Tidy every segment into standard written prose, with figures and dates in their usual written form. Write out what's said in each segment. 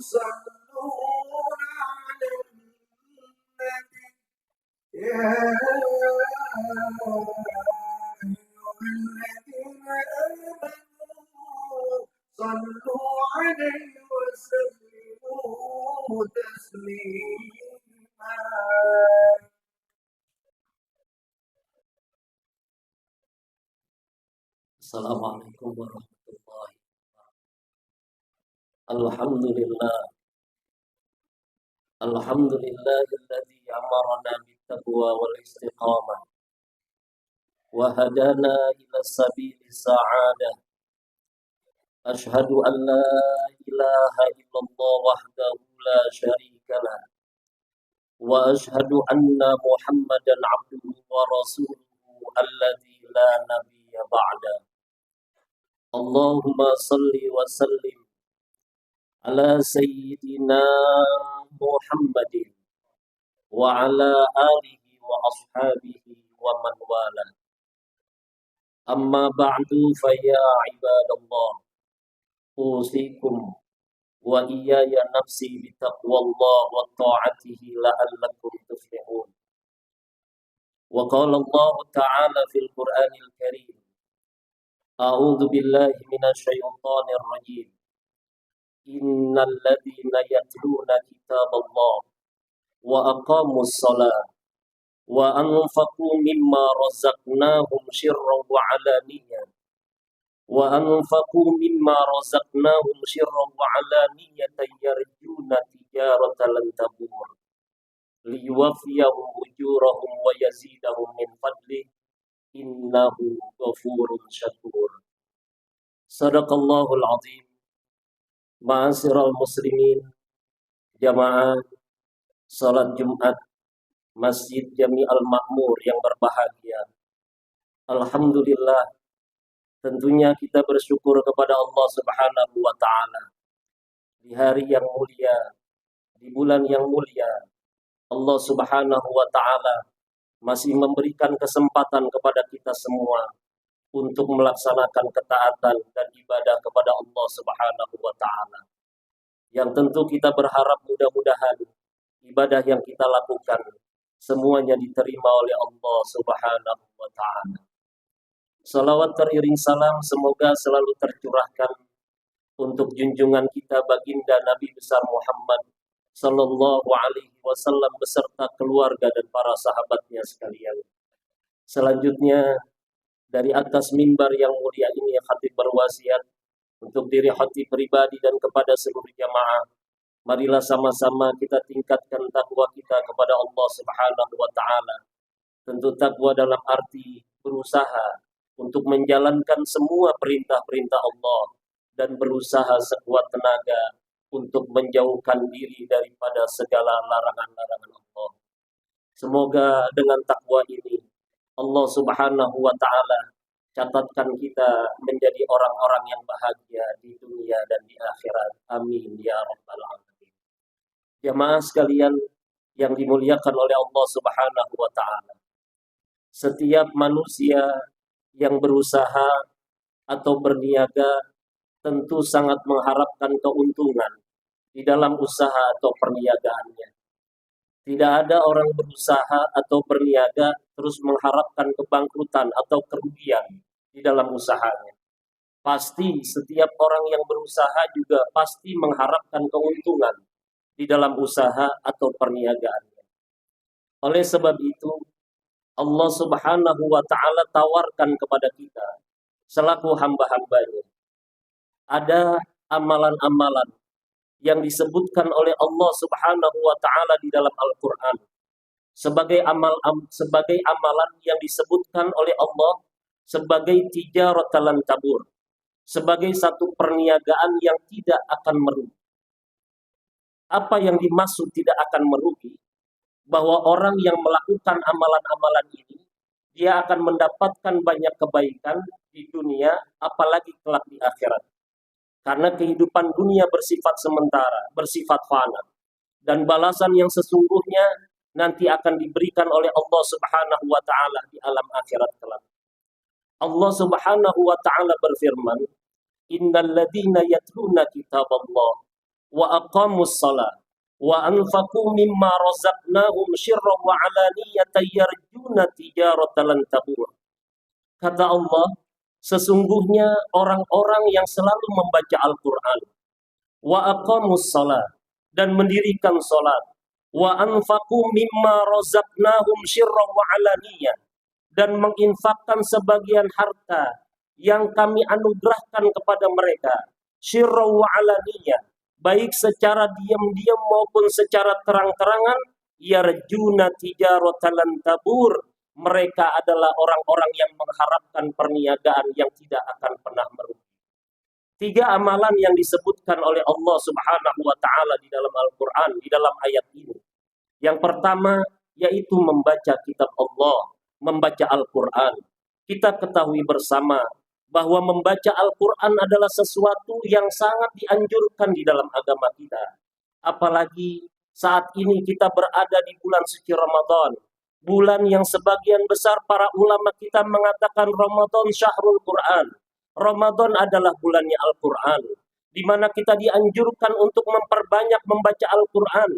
يصلون على النبي يا أيها الذين آمنوا صلوا عليه وسلموا تسليما. Assalamualaikum warahmatullahi wabarakatuh. Alhamdulillahilladzi amarna bittaqwa wal istiqamah wa hadana ila sabili sa'adah. Ashhadu an la ilaha illallah wahdahu la syarika lah wa ashhadu anna Muhammadan abduhu wa rasuluhu alladzi la nabiyya ba'da. Allahumma salli wa sallim ala sayyidina Muhammadin wa ala alihi wa ashabihi wa man wala. Amma ba'du fa ya ibadallah, usikum wa iyaya nafsi bitaqwallah wa ta'atihi la'allakum tuflihun. Wa qala Allah ta'ala fil Qur'anil Karim, a'udzu billahi minasy syaithanir rajim. Innal ladzina yatluna kitaballah wa aqamus shalah wa anfaqu mimma razaqnahum sirran wa alaniyah yarjuna tijaratan lan tabur liyuwaffiyahum ujurahum wa yazidahum min fadlih innahu ghafurun syakur. Sadaqallahul azim. Ma'asyiral muslimin, jamaah salat Jumat Masjid Jami Al-Makmur yang berbahagia. Alhamdulillah, tentunya kita bersyukur kepada Allah Subhanahu wa ta'ala. Di hari yang mulia, di bulan yang mulia, Allah Subhanahu wa ta'ala masih memberikan kesempatan kepada kita semua untuk melaksanakan ketaatan dan ibadah kepada Allah Subhanahu wa ta'ala. Yang tentu kita berharap mudah-mudahan ibadah yang kita lakukan semuanya diterima oleh Allah Subhanahu wa ta'ala. Salawat teriring salam semoga selalu tercurahkan untuk junjungan kita baginda Nabi besar Muhammad sallallahu alaihi wasallam beserta keluarga dan para sahabatnya sekalian. Selanjutnya, dari atas mimbar yang mulia ini khatib berwasiat untuk diri khatib pribadi dan kepada seluruh jamaah. Marilah sama-sama kita tingkatkan takwa kita kepada Allah Subhanahu wa ta'ala. Tentu takwa dalam arti berusaha untuk menjalankan semua perintah-perintah Allah dan berusaha sekuat tenaga untuk menjauhkan diri daripada segala larangan-larangan Allah. Semoga dengan takwa ini Allah Subhanahu wa ta'ala catatkan kita menjadi orang-orang yang bahagia di dunia dan di akhirat. Amin ya rabbal alamin. Jamaah sekalian yang dimuliakan oleh Allah Subhanahu wa ta'ala. Setiap manusia yang berusaha atau berniaga tentu sangat mengharapkan keuntungan di dalam usaha atau perniagaannya. Tidak ada orang berusaha atau berniaga terus mengharapkan kebangkrutan atau kerugian di dalam usahanya. Pasti setiap orang yang berusaha juga pasti mengharapkan keuntungan di dalam usaha atau perniagaannya. Oleh sebab itu, Allah Subhanahu wa ta'ala tawarkan kepada kita selaku hamba-hambanya. Ada amalan-amalan yang disebutkan oleh Allah Subhanahu wa ta'ala di dalam Al-Qur'an sebagai amalan yang disebutkan oleh Allah sebagai tijaratan lan tabur, sebagai satu perniagaan yang tidak akan merugi. Apa yang dimaksud tidak akan merugi? Bahwa orang yang melakukan amalan-amalan ini dia akan mendapatkan banyak kebaikan di dunia, apalagi kelak di akhirat. Karena kehidupan dunia bersifat sementara, bersifat fana. Dan balasan yang sesungguhnya nanti akan diberikan oleh Allah Subhanahu wa ta'ala di alam akhirat kelak. Allah Subhanahu wa ta'ala berfirman, Innal ladzina yatluna kitaballah wa aqamus shalah wa anfaqu mimma razaqnahum sirran wa alaniyatan yarjuna tijaratan lan tabur. Kata Allah, sesungguhnya orang-orang yang selalu membaca Al-Quran, wa aqamus shalah, dan mendirikan salat, wa anfaqu mimma razaqnahum sirran wa alaniyah, dan menginfakkan sebagian harta yang kami anugerahkan kepada mereka, sirran wa alaniyah, baik secara diam-diam maupun secara terang-terangan, yarjuna tijaratan lan tabur, mereka adalah orang-orang yang mengharapkan perniagaan yang tidak akan pernah merugi. 3 amalan yang disebutkan oleh Allah Subhanahu wa taala di dalam Al-Qur'an, di dalam ayat ini. Yang pertama yaitu membaca kitab Allah, membaca Al-Qur'an. Kita ketahui bersama bahwa membaca Al-Qur'an adalah sesuatu yang sangat dianjurkan di dalam agama kita. Apalagi saat ini kita berada di bulan suci Ramadan, bulan yang sebagian besar para ulama kita mengatakan Ramadan syahrul Quran. Ramadan adalah bulannya Al-Quran, di mana kita dianjurkan untuk memperbanyak membaca Al-Quran.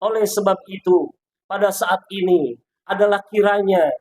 Oleh sebab itu, pada saat ini adalah kiranya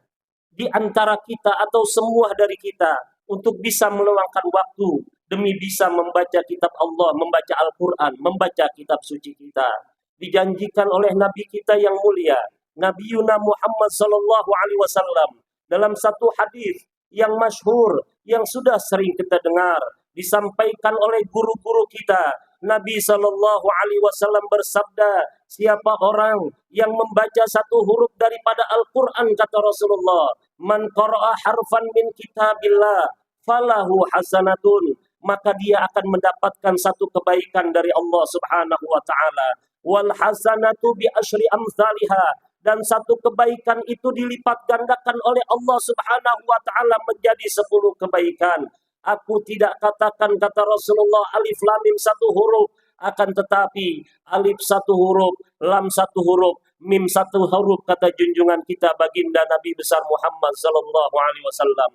di antara kita atau semua dari kita untuk bisa meluangkan waktu demi bisa membaca kitab Allah, membaca Al-Quran, membaca kitab suci kita. Dijanjikan oleh Nabi kita yang mulia, Nabi Yuna Muhammad Sallallahu Alaihi Wasallam, dalam satu hadis yang masyhur, yang sudah sering kita dengar, disampaikan oleh guru-guru kita. Nabi Sallallahu Alaihi Wasallam bersabda, siapa orang yang membaca satu huruf daripada Al-Quran, kata Rasulullah, man qara'a harfan min kitabillah falahu hasanatun, maka dia akan mendapatkan satu kebaikan dari Allah Subhanahu wa taala. Wal hasanatu bi asyri amsalihha, dan satu kebaikan itu dilipat gandakan oleh Allah Subhanahu wa taala menjadi 10 kebaikan. Aku tidak katakan, kata Rasulullah, alif lam mim satu huruf, akan tetapi alif satu huruf, lam satu huruf, mim satu huruf, kata junjungan kita baginda Nabi besar Muhammad sallallahu alaihi wasallam.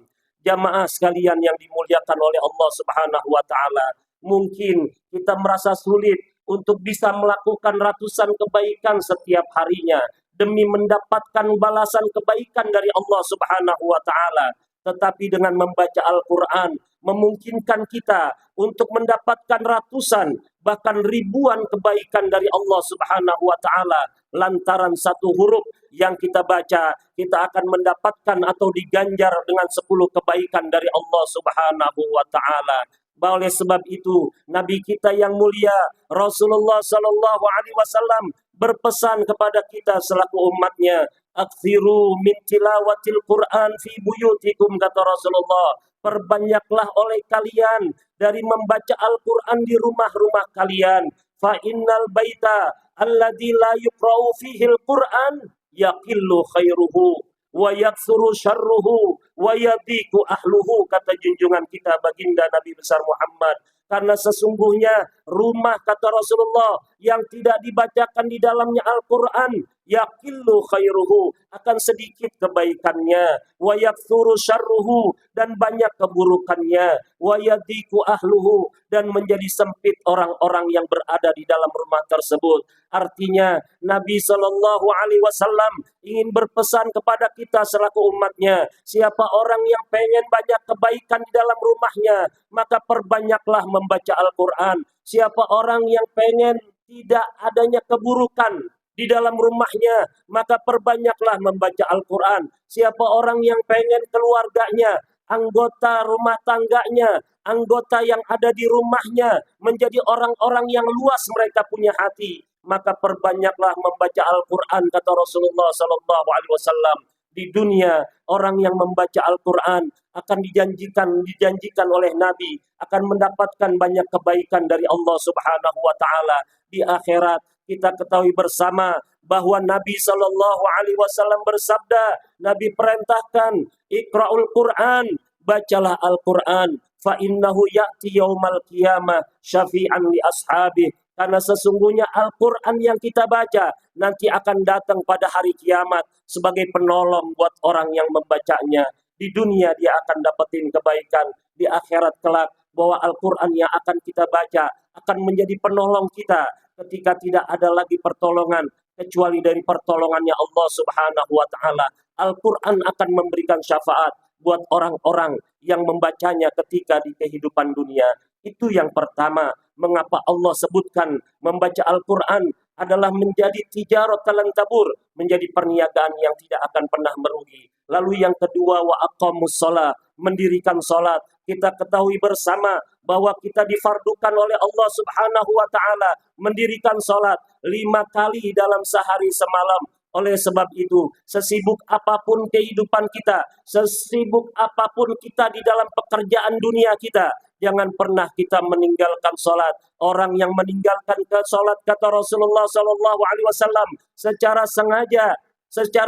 Jamaah sekalian yang dimuliakan oleh Allah Subhanahu wa taala, mungkin kita merasa sulit untuk bisa melakukan ratusan kebaikan setiap harinya demi mendapatkan balasan kebaikan dari Allah Subhanahu wa taala. Tetapi dengan membaca Al-Quran memungkinkan kita untuk mendapatkan ratusan bahkan ribuan kebaikan dari Allah Subhanahu wa taala. Lantaran satu huruf yang kita baca, kita akan mendapatkan atau diganjar dengan 10 kebaikan dari Allah Subhanahu wa taala. Oleh sebab itu, Nabi kita yang mulia Rasulullah Sallallahu Alaihi Wasallam berpesan kepada kita selaku umatnya, aktsiru min tilawatil Quran fi buyutikum, kata Rasulullah, perbanyaklah oleh kalian dari membaca Al-Quran di rumah-rumah kalian. Fa innal baita alladzi la yuqra'u fihi al-Quran yaqillu khairuhu wa yaktsuru syarruhu wa yadiku ahluhu, kata junjungan kita baginda Nabi besar Muhammad. Karena sesungguhnya rumah, kata Rasulullah, yang tidak dibacakan di dalamnya Al-Quran, yaqillu khairuhu, akan sedikit kebaikannya, wa yaktsuru syarruhu, dan banyak keburukannya, wa yadiku ahluhu, dan menjadi sempit orang-orang yang berada di dalam rumah tersebut. Artinya Nabi Shallallahu Alaihi Wasallam ingin berpesan kepada kita selaku umatnya, siapa orang yang pengen banyak kebaikan di dalam rumahnya, maka perbanyaklah membaca Al-Quran. Siapa orang yang pengen tidak adanya keburukan di dalam rumahnya, maka perbanyaklah membaca Al-Quran. Siapa orang yang pengen keluarganya, anggota rumah tangganya, anggota yang ada di rumahnya menjadi orang-orang yang luas mereka punya hati, maka perbanyaklah membaca Al-Quran, kata Rasulullah Sallallahu Alaihi Wasallam. Di dunia, orang yang membaca Al-Quran akan dijanjikan oleh Nabi akan mendapatkan banyak kebaikan dari Allah Subhanahu wa taala. Di akhirat kita ketahui bersama bahwa Nabi Sallallahu Alaihi Wasallam bersabda, Nabi perintahkan, Iqra'ul Quran, bacalah Al-Quran, fa innahu ya'ti yaumal qiyamah syafi'an li ashabih, karena sesungguhnya Al-Quran yang kita baca nanti akan datang pada hari kiamat sebagai penolong buat orang yang membacanya. Di dunia dia akan dapetin kebaikan, di akhirat kelak bahwa Al-Quran yang akan kita baca akan menjadi penolong kita ketika tidak ada lagi pertolongan kecuali dari pertolongannya Allah Subhanahu wa taala. Al-Qur'an akan memberikan syafaat buat orang-orang yang membacanya ketika di kehidupan dunia. Itu yang pertama, mengapa Allah sebutkan membaca Al-Qur'an adalah menjadi tijarat talan tabur, menjadi perniagaan yang tidak akan pernah merugi. Lalu yang kedua, wa aqamus shalah, mendirikan salat. Kita ketahui bersama bahwa kita difardukan oleh Allah Subhanahu wa taala mendirikan salat 5 kali dalam sehari semalam. Oleh sebab itu, sesibuk apapun kehidupan kita, sesibuk apapun kita di dalam pekerjaan dunia kita, jangan pernah kita meninggalkan salat. Orang yang meninggalkan ke salat, kata Rasulullah SAW, secara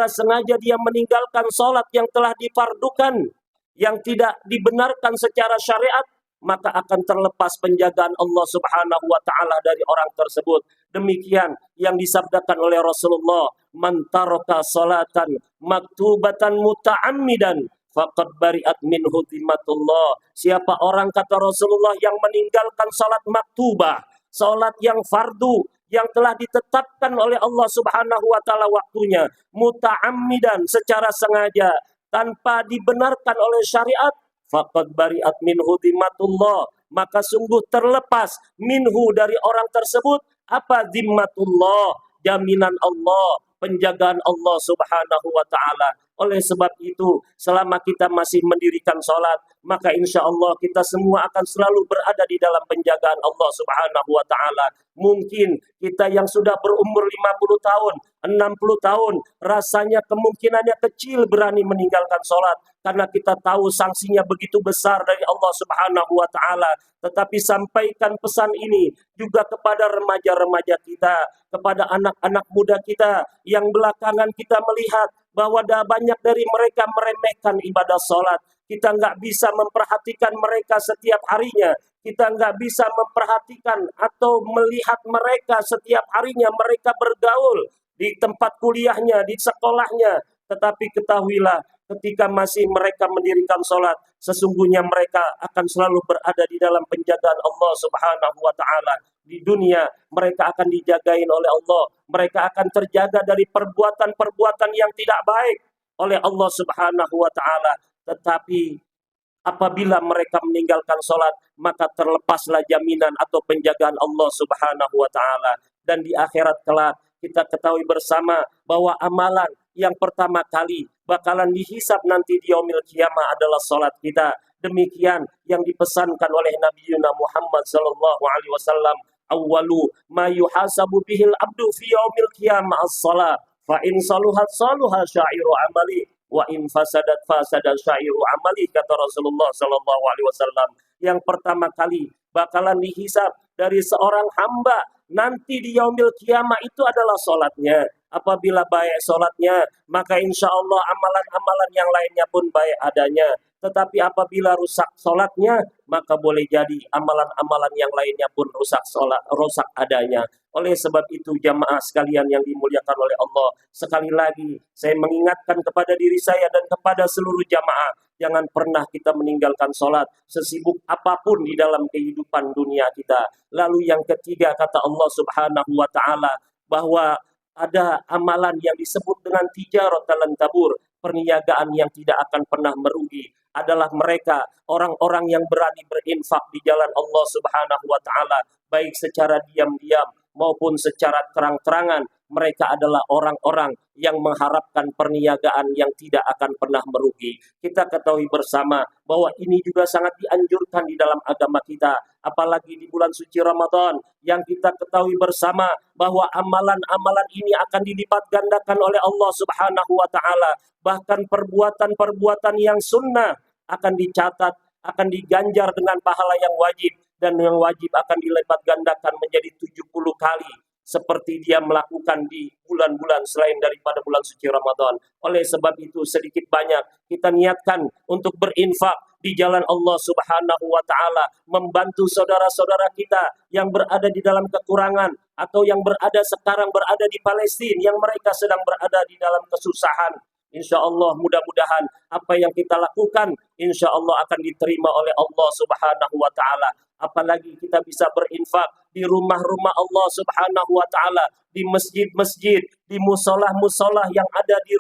sengaja dia meninggalkan salat yang telah difardukan, yang tidak dibenarkan secara syariat, maka akan terlepas penjagaan Allah Subhanahu wa taala dari orang tersebut. Demikian yang disabdakan oleh Rasulullah, man taraka salatan maktubatan muta'ammidan faqad bari'at minhu dhimmatullah. Siapa orang, kata Rasulullah, yang meninggalkan salat maktubah, salat yang fardu yang telah ditetapkan oleh Allah Subhanahu wa taala waktunya, muta'ammidan, secara sengaja, tanpa dibenarkan oleh syariat, faqad bari'at minhu dhimmatullah, maka sungguh terlepas minhu, dari orang tersebut, apa dhimmatullah, jaminan Allah, penjagaan Allah Subhanahu wa taala. Oleh sebab itu, selama kita masih mendirikan salat, maka insya Allah kita semua akan selalu berada di dalam penjagaan Allah Subhanahu wa taala. Mungkin kita yang sudah berumur 50 tahun, 60 tahun, rasanya kemungkinannya kecil berani meninggalkan salat karena kita tahu sanksinya begitu besar dari Allah Subhanahu wa taala. Tetapi sampaikan pesan ini juga kepada remaja-remaja kita, kepada anak-anak muda kita yang belakangan kita melihat bahwa banyak dari mereka meremehkan ibadah salat. Kita nggak bisa memperhatikan mereka setiap harinya. Kita nggak bisa memperhatikan atau melihat mereka setiap harinya mereka bergaul di tempat kuliahnya, di sekolahnya. Tetapi ketahuilah, ketika masih mereka mendirikan salat, sesungguhnya mereka akan selalu berada di dalam penjagaan Allah Subhanahu wa taala. Di dunia mereka akan dijagain oleh Allah. Mereka akan terjaga dari perbuatan-perbuatan yang tidak baik oleh Allah Subhanahu wa taala. Tetapi apabila mereka meninggalkan salat, maka terlepaslah jaminan atau penjagaan Allah Subhanahu wa taala. Dan di akhirat kelak kita ketahui bersama bahwa amalan yang pertama kali bakalan dihisab nanti di yaumil qiyamah adalah salat kita. Demikian yang dipesankan oleh Nabi Muhammad sallallahu alaihi wasallam, awwalu ma yuhasabu bihil abdu fi yaumil qiyamah as-shalah, fa in saluhat saluha syairu amali, wa in fasadat fasada syairu amali, kata Rasulullah sallallahu alaihi wasallam. Yang pertama kali bakalan dihisab dari seorang hamba nanti di yaumil qiyamah itu adalah salatnya. Apabila baik salatnya, maka insya Allah amalan-amalan yang lainnya pun baik adanya. Tetapi apabila rusak salatnya, maka boleh jadi amalan-amalan yang lainnya pun rusak adanya. Oleh sebab itu, jamaah sekalian yang dimuliakan oleh Allah, sekali lagi saya mengingatkan kepada diri saya dan kepada seluruh jamaah, jangan pernah kita meninggalkan salat sesibuk apapun di dalam kehidupan dunia kita. Lalu yang ketiga, kata Allah Subhanahu wa taala bahwa ada amalan yang disebut dengan tijarat talan tabur, perniagaan yang tidak akan pernah merugi, adalah mereka orang-orang yang berani berinfak di jalan Allah Subhanahu wa taala, baik secara diam-diam maupun secara terang-terangan. Mereka adalah orang-orang yang mengharapkan perniagaan yang tidak akan pernah merugi. Kita ketahui bersama bahwa ini juga sangat dianjurkan di dalam agama kita, apalagi di bulan suci Ramadan, yang kita ketahui bersama bahwa amalan-amalan ini akan dilipat gandakan oleh Allah Subhanahu wa taala. Bahkan perbuatan-perbuatan yang sunnah akan dicatat, akan diganjar dengan pahala yang wajib, dan yang wajib akan dilipat gandakan menjadi 70 kali seperti dia melakukan di bulan-bulan selain daripada bulan suci Ramadan. Oleh sebab itu, sedikit banyak kita niatkan untuk berinfak di jalan Allah Subhanahu wa taala, membantu saudara-saudara kita yang berada di dalam kekurangan atau yang sekarang berada di Palestina, yang mereka sedang berada di dalam kesusahan. Insya Allah mudah-mudahan apa yang kita lakukan insya Allah akan diterima oleh Allah Subhanahu wa taala. apalagi kita bisa berinfak di rumah-rumah Allah Subhanahu wa taala, di masjid-masjid, di musolah-musolah yang ada di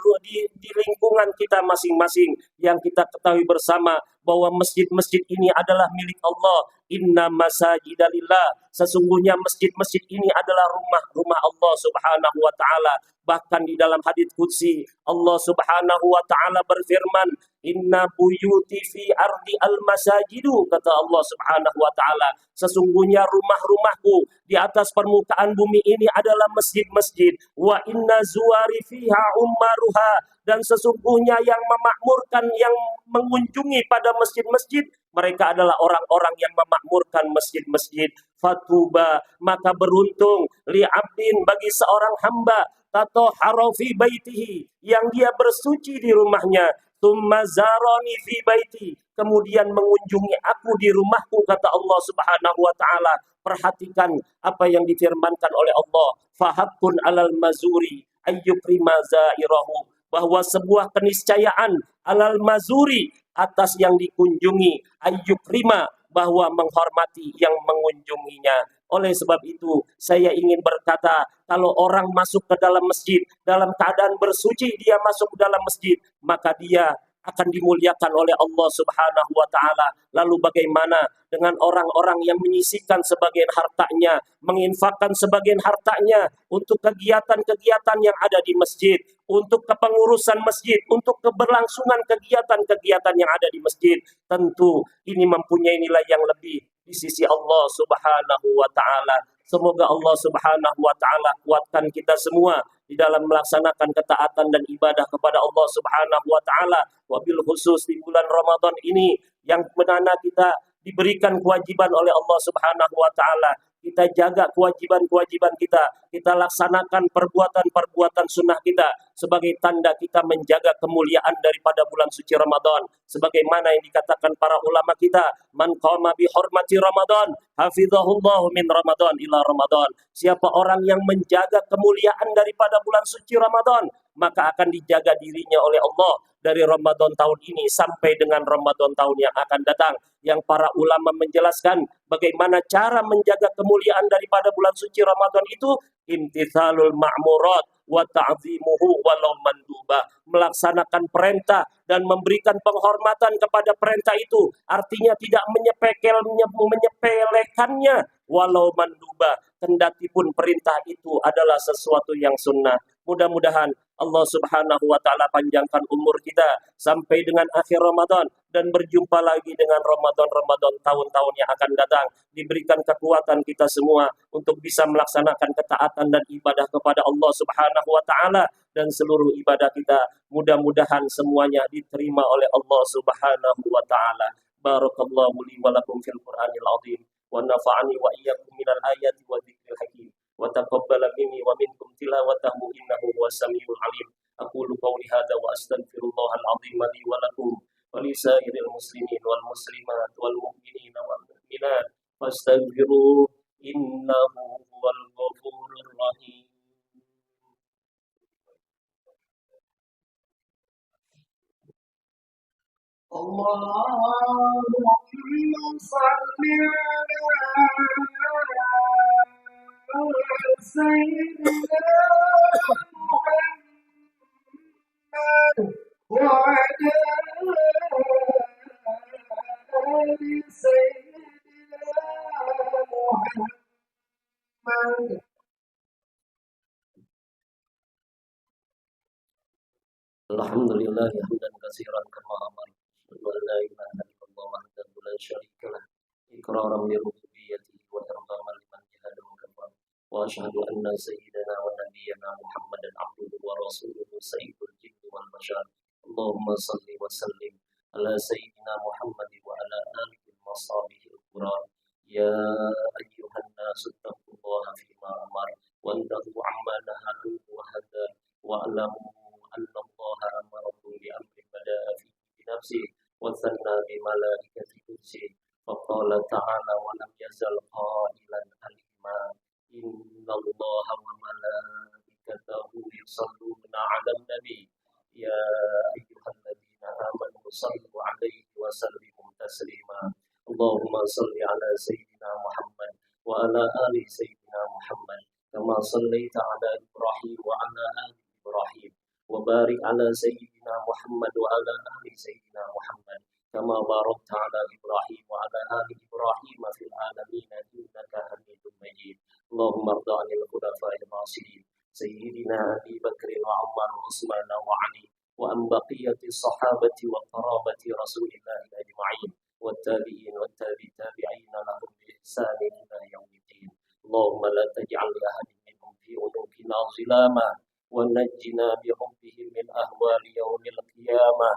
lingkungan kita masing-masing, yang kita ketahui bersama bahwa masjid-masjid ini adalah milik Allah. Inna masajidalillah, sesungguhnya masjid-masjid ini adalah rumah-rumah Allah Subhanahu wa taala. Bahkan di dalam hadits qudsi Allah Subhanahu wa taala berfirman, "Inna buyuti fi ardi al-masajidu," kata Allah Subhanahu wa taala, sesungguhnya rumah-rumahku di atas permukaan bumi ini adalah masjid-masjid. Wa inna zuwari fiha ummaruha, dan sesungguhnya yang memakmurkan, yang mengunjungi pada masjid-masjid, mereka adalah orang-orang yang memakmurkan masjid-masjid. Fatuba, maka beruntung li abdin, bagi seorang hamba, tatahhara fi baitihi, yang dia bersuci di rumahnya, tsumma zarani fi baiti, kemudian mengunjungi aku di rumahku, kata Allah Subhanahu wa taala. Perhatikan apa yang difirmankan oleh Allah, fahaqqun alal mazuri ayyukrima zairahu, bahwa sebuah keniscayaan alal mazuri, atas yang dikunjungi, ayyukrima, bahwa menghormati yang mengunjunginya. Oleh sebab itu, saya ingin berkata, kalau orang masuk ke dalam masjid dalam keadaan bersuci, dia masuk ke dalam masjid, maka dia akan dimuliakan oleh Allah Subhanahu wa taala. Lalu bagaimana dengan orang-orang yang menyisihkan sebagian hartanya, menginfakkan sebagian hartanya untuk kegiatan-kegiatan yang ada di masjid, untuk kepengurusan masjid, untuk keberlangsungan kegiatan-kegiatan yang ada di masjid? Tentu ini mempunyai nilai yang lebih di sisi Allah Subhanahu wa taala. Semoga Allah Subhanahu wa taala kuatkan kita semua di dalam melaksanakan ketaatan dan ibadah kepada Allah Subhanahu wa taala, wabil khusus di bulan Ramadan ini yang mana kita diberikan kewajiban oleh Allah Subhanahu wa taala. Kita jaga kewajiban-kewajiban kita laksanakan perbuatan-perbuatan sunnah kita sebagai tanda kita menjaga kemuliaan daripada bulan suci Ramadan. Sebagaimana yang dikatakan para ulama kita, man qama bi hurmati Ramadan, hafizahullahu min Ramadan ila Ramadan. Siapa orang yang menjaga kemuliaan daripada bulan suci Ramadan, maka akan dijaga dirinya oleh Allah dari Ramadan tahun ini sampai dengan Ramadan tahun yang akan datang. Yang para ulama menjelaskan bagaimana cara menjaga kemuliaan daripada bulan suci Ramadan itu, imtithalul ma'murat wa ta'zimuhu walau manduba, melaksanakan perintah dan memberikan penghormatan kepada perintah itu, artinya tidak menyepelekannya, walau manduba, kendati pun perintah itu adalah sesuatu yang sunnah. Mudah-mudahan Allah Subhanahu wa taala panjangkan umur kita sampai dengan akhir Ramadan dan berjumpa lagi dengan Ramadan-Ramadan tahun-tahun yang akan datang. Diberikan kekuatan kita semua untuk bisa melaksanakan ketaatan dan ibadah kepada Allah Subhanahu wa taala, dan seluruh ibadah kita mudah-mudahan semuanya diterima oleh Allah Subhanahu wa taala. Barakallahu li wa lakum fil Qur'anil azim wa nafa'ani wa iyyakum minal ayati wa dzikril hakim. وتقبل مني ومنكم تلاوته إنه هو السميع العليم. أقول قولي هذا وأستغفر الله العظيم لي ولكم ولسائر المسلمين والمسلمات والمؤمنين والمؤمنات فاستغفروه إنه هو الغفور الرحيم. اللهم صل على سيدنا محمد وعلى آل سيدنا محمد. Alhamdulillah hamdan katsiran kama amar. Wa la ilaha illallah wahdahu la syarika lah. Iqraran bi rububiyyatihi wa irghaman liman jahada wa kafar. Wa asyhadu anna sayyidana wa nabiyyana Muhammadan abduhu wa rasuluhu sayyidul jinni wal bashar. Allahumma salli wa sallim ala sayyidina Muhammad wa ala alihi wa sahbihi al-quran. Ya ayyuhan nasu taqullaha fima amar wa antahu amma nahahu wa hadar wa alamu أن الله أمركم بأمر بدأ فيه بنفسه وثنى بملائكة قدسه فقال تعالى ولم يزل قائلا عليما إن الله وملائكته يصلون على النبي يا أيها الذين آمنوا صلوا عليه وسلموا تسليما اللهم صل على سيدنا محمد وعلى آل سيدنا محمد كما صليت على إبراهيم وعلى آل إبراهيم وبارك على سيدنا محمد وعلى آل سيدنا محمد كما باركت على إبراهيم وعلى آل إبراهيم في العالمين إنك حميد مجيد. اللهم ارض عن الخلفاء الراشدين سيدنا أبي بكر وعمر وعثمان وعلي وعن بقية الصحابة وقرابة رسول الله أجمعين والتابعين والتابعين لهم بإحسان إلى يوم الدين. اللهم لا تجعل لأحد منهم في عنقنا ظلاما ونجنا بحبهم من أهوال يوم القيامة.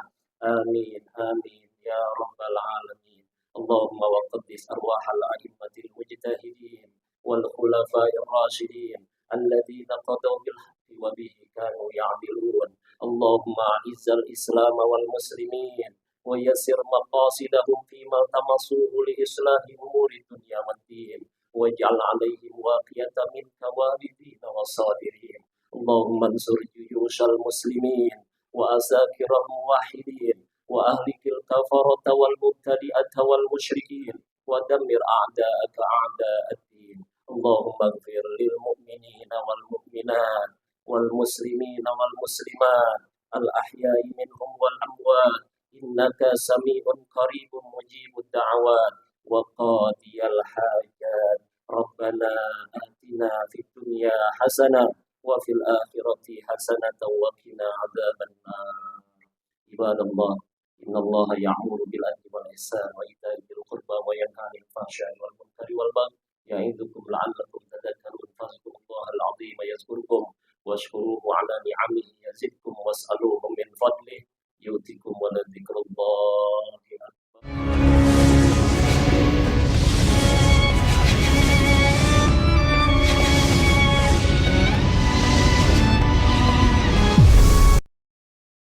آمين آمين يا رب العالمين. اللهم وقدس أرواح الأئمة المجتهدين والخلفاء الراشدين الذين قضوا بالحق وبه كانوا يعدلون. اللهم أعز الإسلام والمسلمين ويسر مقاصدهم فيما تمسوه لإصلاح أمور الدنيا والدين واجعل عليهم واقية منك والدين والصابرين. اللهم انصر جيوش المسلمين وأساكر الموحدين وأهلك الكفرة والمبتدئة والمشركين ودمر أعداءك أعداء الدين. اللهم اغفر للمؤمنين والمؤمنات والمسلمين والمسلمات الأحياء منهم والأموات إنك سميع قريب مجيب الدعوات وقاضي الحاجات. ربنا آتنا في الدنيا حسنة وفي الآخرة حسنة وقنا عذاب النار. عباد الله إن الله يأمر بالعدل والإحسان وإيتاء ذي القربى وينهى عن الفحشاء والمنكر والبغي يعظكم لعلكم تذكرون. فاذكروا الله العظيم يذكركم واشكروه على نعمه يزدكم واسألوه من فضله يؤتكم ولذكر الله